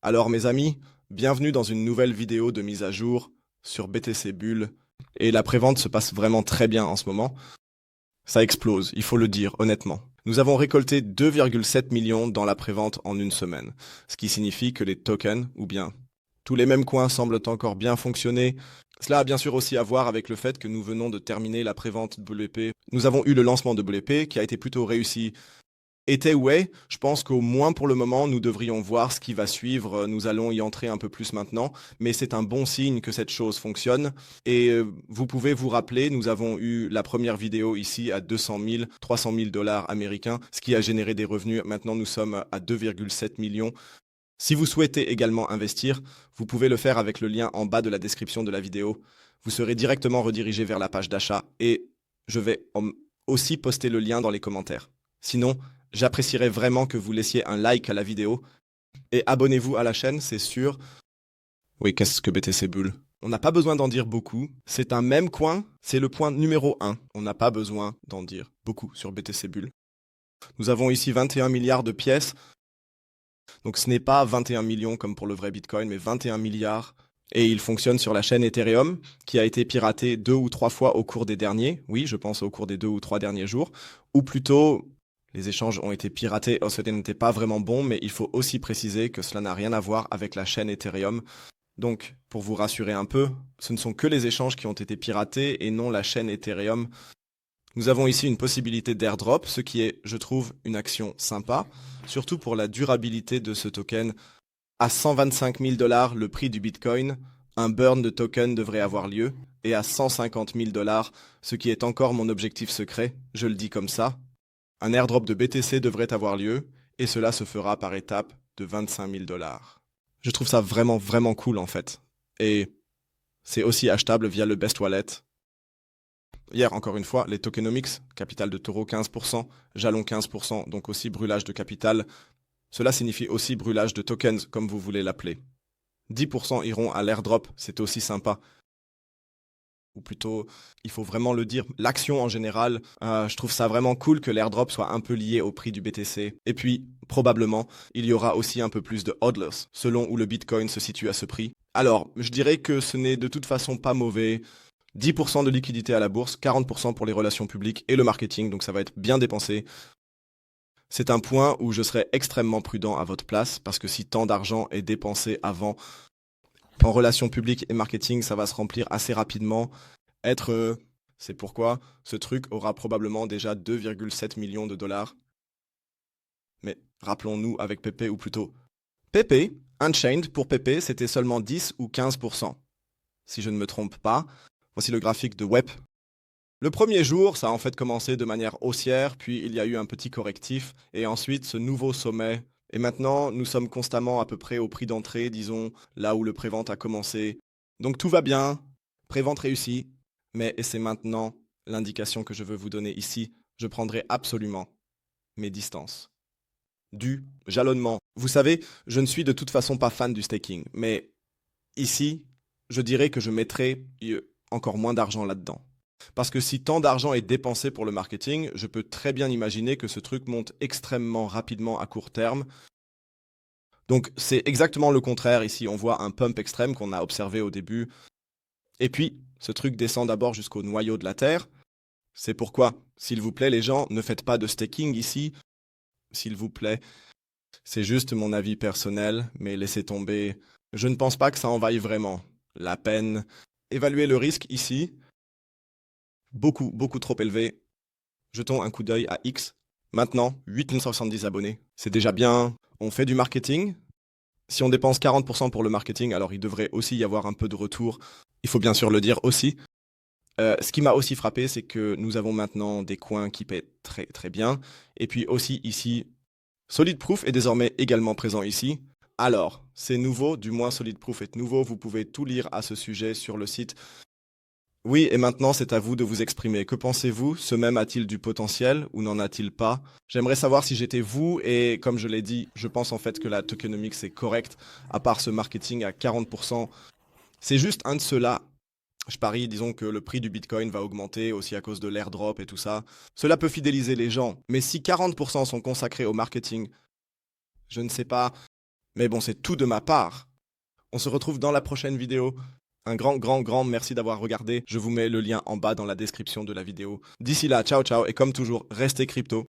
Alors mes amis, bienvenue dans une nouvelle vidéo de mise à jour sur BTC Bull. Et la prévente se passe vraiment très bien en ce moment. Ça explose, il faut le dire honnêtement. Nous avons récolté 2,7 millions dans la prévente en une semaine, ce qui signifie que les tokens, ou bien tous les mêmes coins semblent encore bien fonctionner. Cela a bien sûr aussi à voir avec le fait que nous venons de terminer la prévente de Bull BP. Nous avons eu le lancement de Bull BP qui a été plutôt réussi. Et Tayway, je pense qu'au moins pour le moment, nous devrions voir ce qui va suivre. Nous allons y entrer un peu plus maintenant, mais c'est un bon signe que cette chose fonctionne. Et vous pouvez vous rappeler, nous avons eu la première vidéo ici à 200 000, 300 000 dollars américains, ce qui a généré des revenus. Maintenant, nous sommes à 2,7 millions. Si vous souhaitez également investir, vous pouvez le faire avec le lien en bas de la description de la vidéo. Vous serez directement redirigé vers la page d'achat et je vais aussi poster le lien dans les commentaires. Sinon, j'apprécierais vraiment que vous laissiez un like à la vidéo et abonnez-vous à la chaîne, c'est sûr. Oui, qu'est-ce que BTC Bull? On n'a pas besoin d'en dire beaucoup. C'est un même coin, c'est le point numéro 1. On n'a pas besoin d'en dire beaucoup sur BTC Bull. Nous avons ici 21 milliards de pièces. Donc ce n'est pas 21 millions comme pour le vrai Bitcoin, mais 21 milliards. Et il fonctionne sur la chaîne Ethereum, qui a été piratée 2 ou 3 fois au cours des derniers, oui, je pense au cours des 2 ou 3 derniers jours, ou plutôt, les échanges ont été piratés, ce n'était pas vraiment bon, mais il faut aussi préciser que cela n'a rien à voir avec la chaîne Ethereum. Donc, pour vous rassurer un peu, ce ne sont que les échanges qui ont été piratés et non la chaîne Ethereum. Nous avons ici une possibilité d'airdrop, ce qui est, je trouve, une action sympa, surtout pour la durabilité de ce token. À 125 000 dollars le prix du Bitcoin, un burn de token devrait avoir lieu, et à 150 000 dollars, ce qui est encore mon objectif secret, je le dis comme ça, un airdrop de BTC devrait avoir lieu, et cela se fera par étape de 25 000 dollars. Je trouve ça vraiment, vraiment cool en fait. Et c'est aussi achetable via le Best Wallet. Hier, encore une fois, les tokenomics, capital de taureau 15%, jalon 15%, donc aussi brûlage de capital. Cela signifie aussi brûlage de tokens, comme vous voulez l'appeler. 10% iront à l'airdrop, c'est aussi sympa. Ou plutôt, il faut vraiment le dire, l'action en général, je trouve ça vraiment cool que l'airdrop soit un peu lié au prix du BTC. Et puis, probablement, il y aura aussi un peu plus de hodlers, selon où le Bitcoin se situe à ce prix. Alors, je dirais que ce n'est de toute façon pas mauvais. 10% de liquidité à la bourse, 40% pour les relations publiques et le marketing, donc ça va être bien dépensé. C'est un point où je serais extrêmement prudent à votre place, parce que si tant d'argent est dépensé avant en relations publiques et marketing, ça va se remplir assez rapidement. C'est pourquoi ce truc aura probablement déjà 2,7 millions de dollars. Mais rappelons-nous avec PP, ou plutôt PP, Unchained pour PP, c'était seulement 10 ou 15%. Si je ne me trompe pas, voici le graphique de Web. Le premier jour, ça a en fait commencé de manière haussière, puis il y a eu un petit correctif, et ensuite ce nouveau sommet. Et maintenant, nous sommes constamment à peu près au prix d'entrée, disons, là où le prévente a commencé. Donc tout va bien, prévente réussie, mais, et c'est maintenant l'indication que je veux vous donner ici, je prendrai absolument mes distances. Du jalonnement. Vous savez, je ne suis de toute façon pas fan du staking, mais ici, je dirais que je mettrai encore moins d'argent là-dedans. Parce que si tant d'argent est dépensé pour le marketing, je peux très bien imaginer que ce truc monte extrêmement rapidement à court terme. Donc c'est exactement le contraire. Ici, on voit un pump extrême qu'on a observé au début. Et puis, ce truc descend d'abord jusqu'au noyau de la Terre. C'est pourquoi, s'il vous plaît les gens, ne faites pas de staking ici. S'il vous plaît. C'est juste mon avis personnel, mais laissez tomber. Je ne pense pas que ça en vaille vraiment la peine. Évaluez le risque ici. Beaucoup, beaucoup trop élevé. Jetons un coup d'œil à X. Maintenant, 8170 abonnés. C'est déjà bien. On fait du marketing. Si on dépense 40% pour le marketing, alors il devrait aussi y avoir un peu de retour. Il faut bien sûr le dire aussi. Ce qui m'a aussi frappé, c'est que nous avons maintenant des coins qui paient très très bien. Et puis aussi ici, Solid Proof est désormais également présent ici. Alors, c'est nouveau, du moins Solid Proof est nouveau. Vous pouvez tout lire à ce sujet sur le site. Oui, et maintenant c'est à vous de vous exprimer. Que pensez-vous? Ce même a-t-il du potentiel ou n'en a-t-il pas? J'aimerais savoir si j'étais vous, et comme je l'ai dit, je pense en fait que la tokenomics est correcte, à part ce marketing à 40%. C'est juste un de ceux-là. Je parie, disons que le prix du Bitcoin va augmenter aussi à cause de l'airdrop et tout ça. Cela peut fidéliser les gens, mais si 40% sont consacrés au marketing, je ne sais pas. Mais bon, c'est tout de ma part. On se retrouve dans la prochaine vidéo. Un grand merci d'avoir regardé. Je vous mets le lien en bas dans la description de la vidéo. D'ici là, ciao ciao et comme toujours, restez crypto.